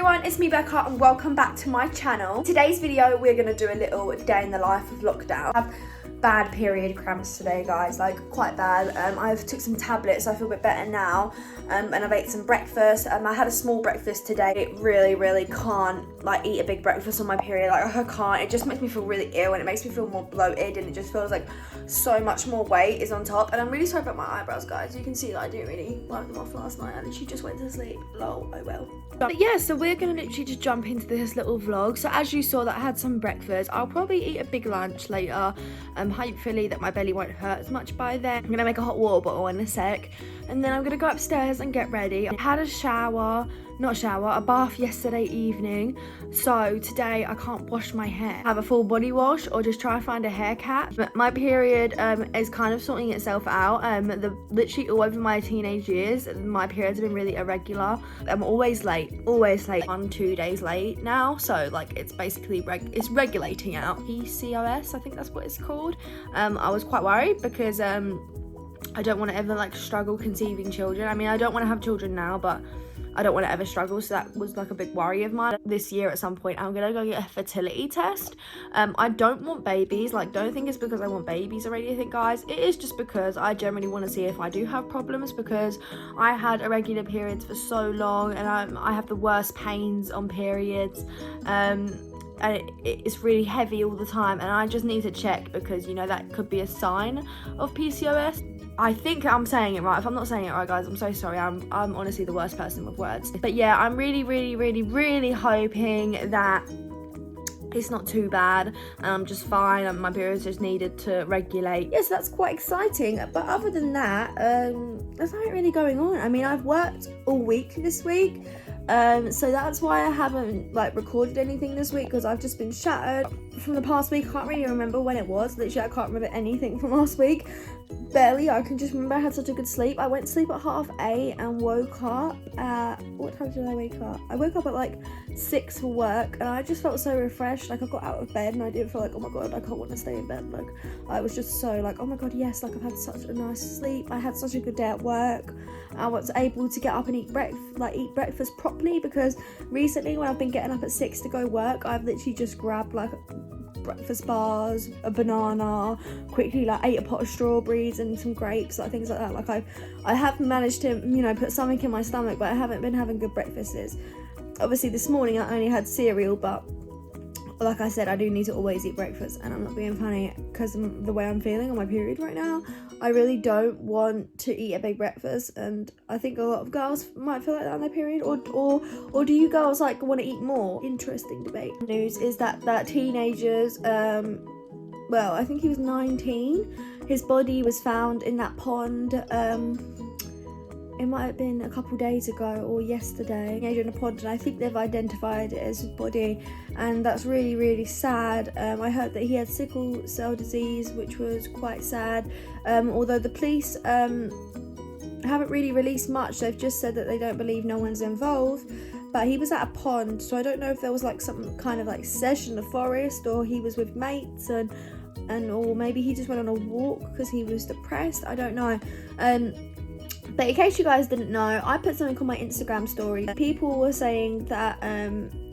everyone, it's me Becca and welcome back to my channel. Today's video we're going to do a little day in the life of lockdown. I have bad period cramps today guys, like quite bad. I've took some tablets so I feel a bit better now, and I've ate some breakfast. I had a small breakfast today. It really can't like eat a big breakfast on my period, like I can't. It just makes me feel really ill and it makes me feel more bloated and it just feels like so much more weight is on top. And I'm really sorry about my eyebrows guys, you can see that I didn't really wipe them off last night and she just went to sleep, lol, oh well. But yeah, so we're gonna literally just jump into this little vlog. So as you saw that I had some breakfast, I'll probably eat a big lunch later, hopefully that my belly won't hurt as much by then. I'm gonna make a hot water bottle in a sec and then I'm gonna go upstairs and get ready. I had a bath yesterday evening, so today I can't wash my hair. Have a full body wash or just try and find a hair cap. My period is kind of sorting itself out. Literally all over my teenage years my periods have been really irregular. I'm always late, 1-2 days late now, so like it's basically it's regulating out. PCOS, I think that's what it's called. I was quite worried because I don't want to ever like struggle conceiving children. I mean, I don't want to have children now, but I don't want to ever struggle, so that was like a big worry of mine. This year at some point I'm gonna go get a fertility test. I don't want babies, like don't think it's because I want babies or anything guys. It is just because I generally want to see if I do have problems, because I had irregular periods for so long and I have the worst pains on periods, and it's really heavy all the time and I just need to check because, you know, that could be a sign of PCOS. I think I'm saying it right. If I'm not saying it right guys, I'm so sorry. I'm honestly the worst person with words. But yeah, I'm really hoping that it's not too bad and I'm just fine and my periods just needed to regulate. Yes, that's quite exciting. But other than that, there's nothing really going on. I mean, I've worked all week this week. So that's why I haven't like recorded anything this week, because I've just been shattered from the past week. I can't really remember when it was. Literally, I can't remember anything from last week. Barely. I can just remember I had such a good sleep. I went to sleep at 8:30 and woke up at, what time did I wake up? I woke up at like 6 for work and I just felt so refreshed. Like I got out of bed and I didn't feel like, oh my god, I can't want to stay in bed. Like I was just so like, oh my god, yes, like I've had such a nice sleep. I had such a good day at work. I was able to get up and eat breakfast properly, because recently when I've been getting up at 6 to go work, I've literally just grabbed like breakfast bars, a banana, quickly like ate a pot of strawberries and some grapes, like things like that. Like I have managed to, you know, put something in my stomach, but I haven't been having good breakfasts. Obviously this morning I only had cereal, but like I said, I do need to always eat breakfast, and I'm not being funny because the way I'm feeling on my period right now, I really don't want to eat a big breakfast, and I think a lot of girls might feel like that on their period, or do you girls like want to eat more? Interesting debate. News is that teenagers, well, I think he was 19, his body was found in that pond, it might have been a couple days ago or yesterday, in a pond, and I think they've identified it as his body, and that's really sad. I heard that he had sickle cell disease, which was quite sad, although the police haven't really released much. They've just said that they don't believe no one's involved, but he was at a pond, so I don't know if there was like some kind of like session in the forest, or he was with mates and or maybe he just went on a walk because he was depressed. I don't know. But in case you guys didn't know, I put something on my Instagram story. People were saying that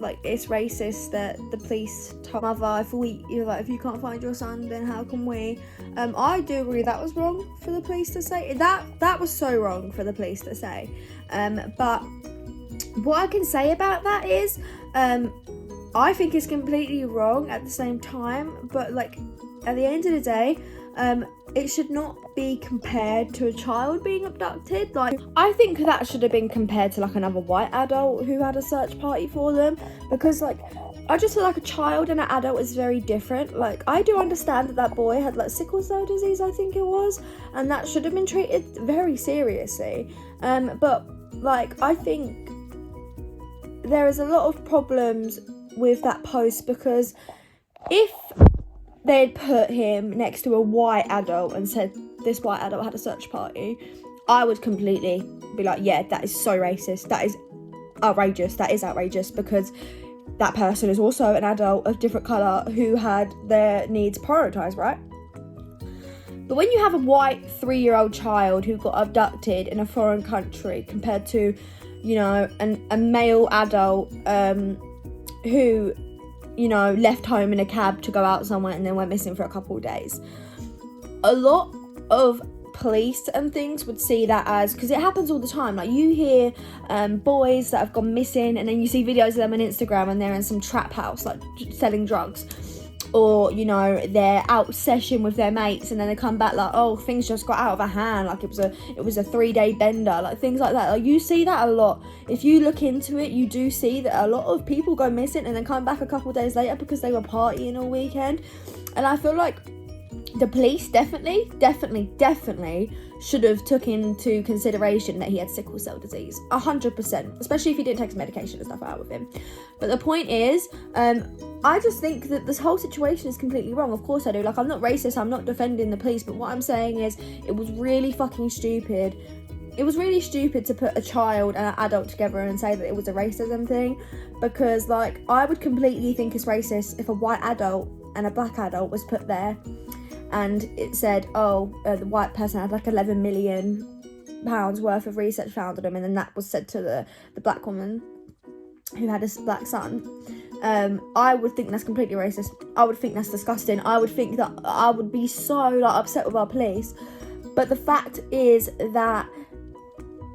like it's racist that the police told mother, if you can't find your son, then how can we? I do agree that was wrong for the police to say. That was so wrong for the police to say. But what I can say about that is, I think it's completely wrong at the same time. But like at the end of the day, it should not be compared to a child being abducted. Like I think that should have been compared to like another white adult who had a search party for them, because like I just feel like a child and an adult is very different. Like I do understand that boy had like sickle cell disease, I think it was, and that should have been treated very seriously, but like I think there is a lot of problems with that post, because if they'd put him next to a white adult and said this white adult had a search party, I would completely be like, yeah, that is so racist. That is outrageous, because that person is also an adult of different colour who had their needs prioritised, right? But when you have a white 3-year-old child who got abducted in a foreign country compared to you know, a male adult who, you know, left home in a cab to go out somewhere and then went missing for a couple of days. A lot of police and things would see that as, because it happens all the time, like you hear boys that have gone missing and then you see videos of them on Instagram and they're in some trap house like selling drugs, or you know, they're out session with their mates and then they come back like, oh, things just got out of hand, like it was a 3-day bender, like things like that. Like you see that a lot. If you look into it, you do see that a lot of people go missing and then come back a couple of days later because they were partying all weekend. And I feel like the police definitely should have took into consideration that he had sickle cell disease, 100%, especially if he didn't take his medication and stuff out with him. But the point is, I just think that this whole situation is completely wrong. Of course I do. Like, I'm not racist, I'm not defending the police, but what I'm saying is it was really fucking stupid. It was really stupid to put a child and an adult together and say that it was a racism thing, because like I would completely think it's racist if a white adult and a black adult was put there and it said, oh, the white person had like £11 million worth of research found on him, and then that was said to the black woman who had a black son. I would think that's completely racist. I would think that's disgusting. I would think that I would be so like upset with our police. But the fact is that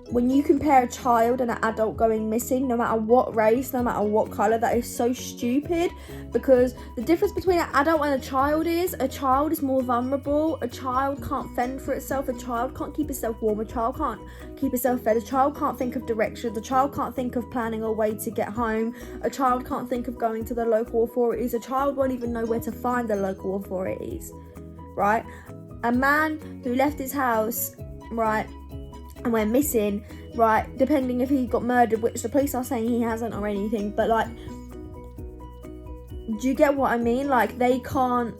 when you compare a child and an adult going missing, no matter what race, no matter what colour, that is so stupid, because the difference between an adult and a child is more vulnerable. A child can't fend for itself. A child can't keep itself warm. A child can't keep itself fed. A child can't think of directions. A child can't think of planning a way to get home. A child can't think of going to the local authorities. A child won't even know where to find the local authorities, right? A man who left his house, right, and went missing, right, depending if he got murdered, which the police are saying he hasn't or anything, but like, do you get what I mean? Like, they can't,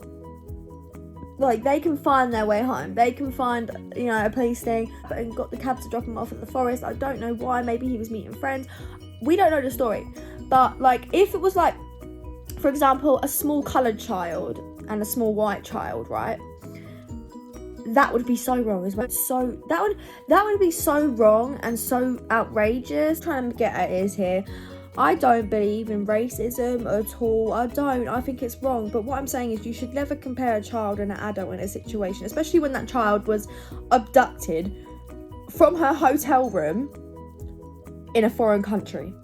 like, they can find their way home, they can find, you know, a police thing, and got the cab to drop him off at the forest. I don't know why. Maybe he was meeting friends, we don't know the story. But like, if it was like, for example, a small coloured child and a small white child, right, that would be so wrong as well. So that would be so wrong and so outrageous. Trying to get at is here, I don't believe in racism at all. I think it's wrong. But what I'm saying is you should never compare a child and an adult in a situation, especially when that child was abducted from her hotel room in a foreign country,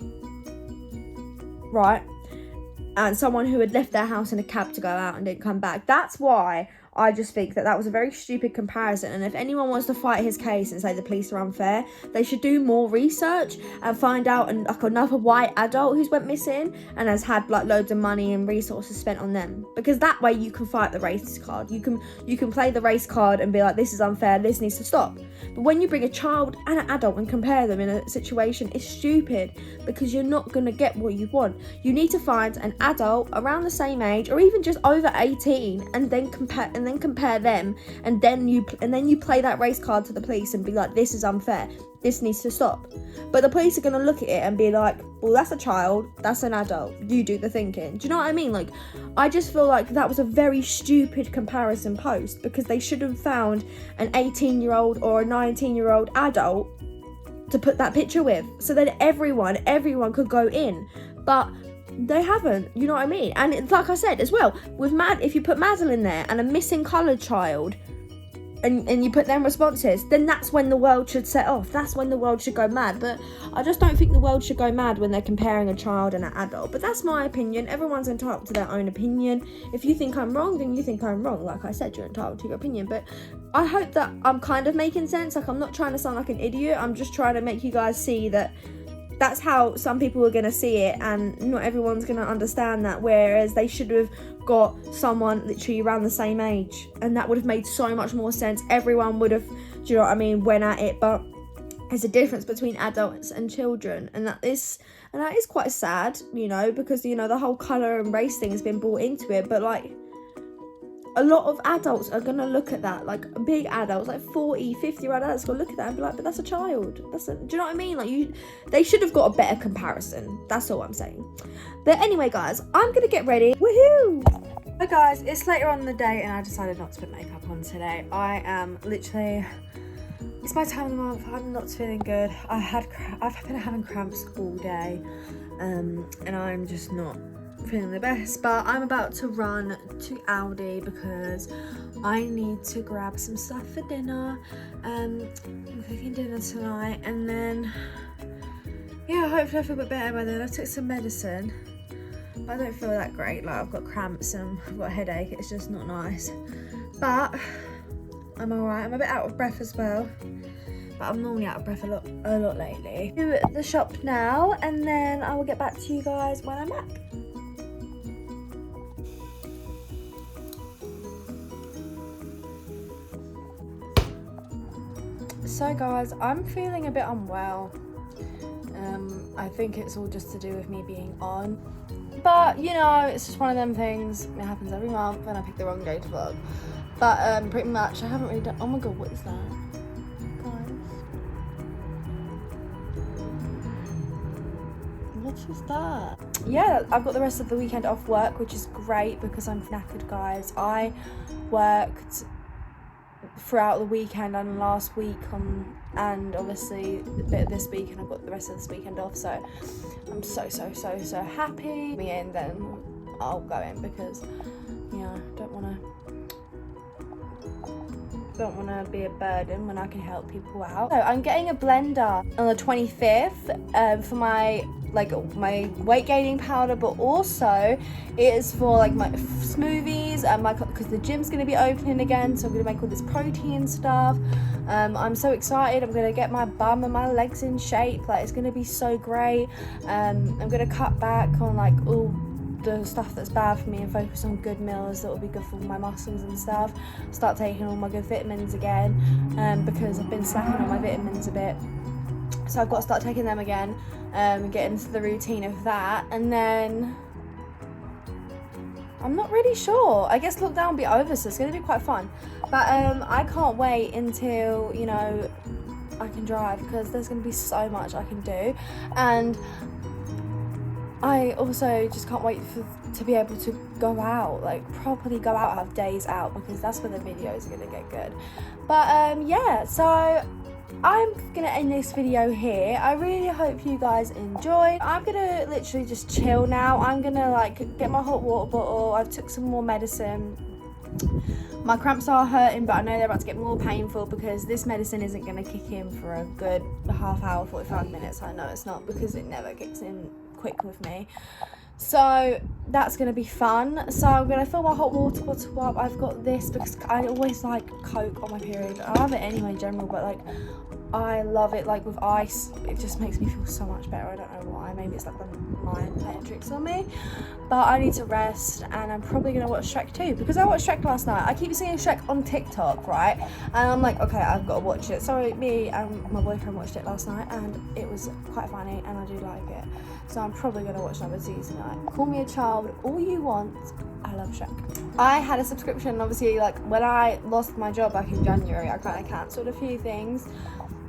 right? And someone who had left their house in a cab to go out and didn't come back. That's why I just think that was a very stupid comparison. And if anyone wants to fight his case and say the police are unfair, they should do more research and find out another white adult who's went missing and has had like loads of money and resources spent on them. Because that way you can fight the race card. You can play the race card and be like, this is unfair, this needs to stop. But when you bring a child and an adult and compare them in a situation, it's stupid, because you're not going to get what you want. You need to find an adult around the same age or even just over 18 and then compare them, and then you play that race card to the police and be like, this is unfair, this needs to stop. But the police are going to look at it and be like, well, that's a child, that's an adult, you do the thinking. Do you know what I mean? Like, I just feel like that was a very stupid comparison post, because they should have found an 18-year-old or a 19-year-old adult to put that picture with, so that everyone could go in. But they haven't, you know what I mean? And it's like I said as well, with if you put Madeline there and a missing coloured child, and you put them responses, then that's when the world should set off. That's when the world should go mad. But I just don't think the world should go mad when they're comparing a child and an adult. But that's my opinion. Everyone's entitled to their own opinion. If you think I'm wrong, then you think I'm wrong. Like I said, you're entitled to your opinion. But I hope that I'm kind of making sense. Like, I'm not trying to sound like an idiot. I'm just trying to make you guys see that that's how some people are going to see it, and not everyone's going to understand that, whereas they should have got someone literally around the same age, and that would have made so much more sense. Everyone would have, do you know what I mean, went at it. But there's a difference between adults and children, and that is quite sad, you know, because, you know, the whole colour and race thing has been brought into it. But like, a lot of adults are going to look at that, like big adults, like 40, 50-year-old adults, going to look at that and be like, but that's a child. Do you know what I mean? Like, they should have got a better comparison. That's all I'm saying. But anyway, guys, I'm going to get ready. Woohoo! Hi guys, it's later on in the day and I decided not to put makeup on today. I am literally It's my time of the month. I'm not feeling good. I've been having cramps all day, and I'm just not feeling the best. But I'm about to run to Aldi because I need to grab some stuff for dinner. I'm cooking dinner tonight, and then yeah, hopefully I feel a bit better by then. I took some medicine. I don't feel that great. Like, I've got cramps and I've got a headache. It's just not nice. But I'm alright. I'm a bit out of breath as well. But I'm normally out of breath a lot lately. To the shop now, and then I will get back to you guys when I'm back. So guys, I'm feeling a bit unwell. I think it's all just to do with me being on. But, you know, it's just one of them things. It happens every month and I pick the wrong day to vlog. But pretty much, I haven't really done... Oh my god, what is that? Guys. What is that? Yeah, I've got the rest of the weekend off work, which is great because I'm knackered, guys. I worked throughout the weekend and last week and obviously a bit of this week, and I've got the rest of this weekend off, so I'm so happy. And then I'll go in because, you know, don't want to be a burden when I can help people out. So I'm getting a blender on the 25th for my weight gaining powder, but also it is for like my smoothies and because the gym's going to be opening again, so I'm going to make all this protein stuff. I'm so excited. I'm going to get my bum and my legs in shape. Like, it's going to be so great. I'm going to cut back on like all the stuff that's bad for me and focus on good meals that will be good for my muscles and stuff. Start taking all my good vitamins again, because I've been slacking on my vitamins a bit, so I've got to start taking them again, and get into the routine of that. And then I'm not really sure, I guess lockdown will be over, so it's going to be quite fun. But I can't wait until, you know, I can drive, because there's going to be so much I can do. And I also just can't wait to be able to go out, like properly go out, have days out, because that's when the videos are going to get good. But yeah, so I'm going to end this video here. I really hope you guys enjoyed. I'm going to literally just chill now. I'm going to like get my hot water bottle. I've took some more medicine. My cramps are hurting, but I know they're about to get more painful because this medicine isn't going to kick in for a good half hour, 45 minutes. I know it's not, because it never kicks in quick with me. So that's going to be fun. So I'm going to fill my hot water bottle up. I've got this because I always like Coke on my period. I love it anyway in general, but like I love it like with ice. It just makes me feel so much better. I don't know why. Maybe it's like the mind playing tricks on me. But I need to rest, and I'm probably going to watch Shrek 2 because I watched Shrek last night. I keep seeing Shrek on TikTok, right? And I'm like, okay, I've got to watch it. So me and my boyfriend watched it last night, and it was quite funny, and I do like it. So I'm probably going to watch number 2 tonight. Call me a child, all you want. I love Shrek. I had a subscription, obviously, like when I lost my job back in January, I kind of cancelled a few things.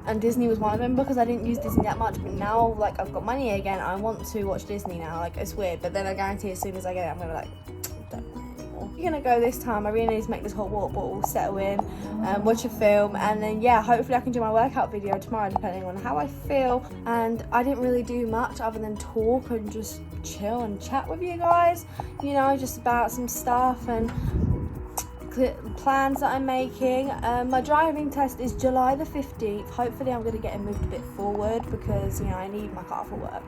And Disney was one of them because I didn't use Disney that much. But now, like, I've got money again, I want to watch Disney now. Like, it's weird. But then I guarantee as soon as I get it, I'm going to be like, don't want it anymore. We're going to go this time. I really need to make this hot water bottle settle in, watch a film. And then, yeah, hopefully I can do my workout video tomorrow, depending on how I feel. And I didn't really do much other than talk and just chill and chat with you guys. You know, just about some stuff and plans that I'm making. My driving test is July the 15th. Hopefully I'm going to get it moved a bit forward because, you know, I need my car for work.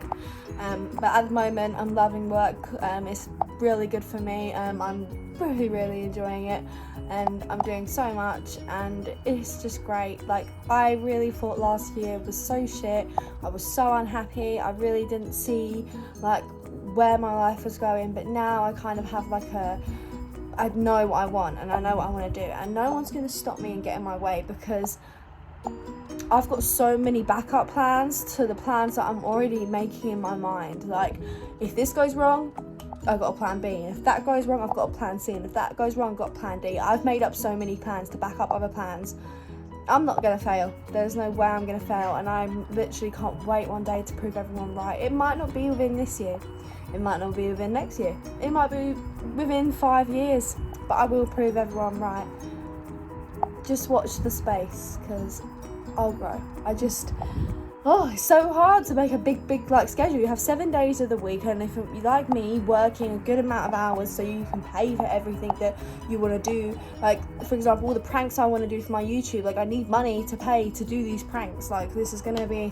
But at the moment I'm loving work. It's really good for me. I'm really enjoying it, and I'm doing so much, and it's just great. Like, I really thought last year was so shit. I was so unhappy. I really didn't see like where my life was going, but now I kind of have like I know what I want, and I know what I want to do, and no one's going to stop me and get in my way because I've got so many backup plans to the plans that I'm already making in my mind. Like, if this goes wrong, I've got a plan B, and if that goes wrong, I've got a plan C, and if that goes wrong, I've got a plan D. I've made up so many plans to back up other plans. I'm not going to fail. There's no way I'm going to fail, and I literally can't wait one day to prove everyone right. It might not be within this year. It might not be within next year. It might be within 5 years, but I will prove everyone right. Just watch the space, because I'll grow. It's so hard to make a big like schedule. You have 7 days of the week, and if you like me, working a good amount of hours so you can pay for everything that you want to do. Like, for example, all the pranks I want to do for my YouTube, like I need money to pay to do these pranks. Like, this is gonna be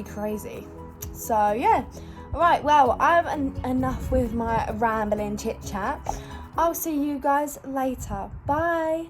crazy. So yeah. Alright, well, I'm enough with my rambling chit chat. I'll see you guys later. Bye.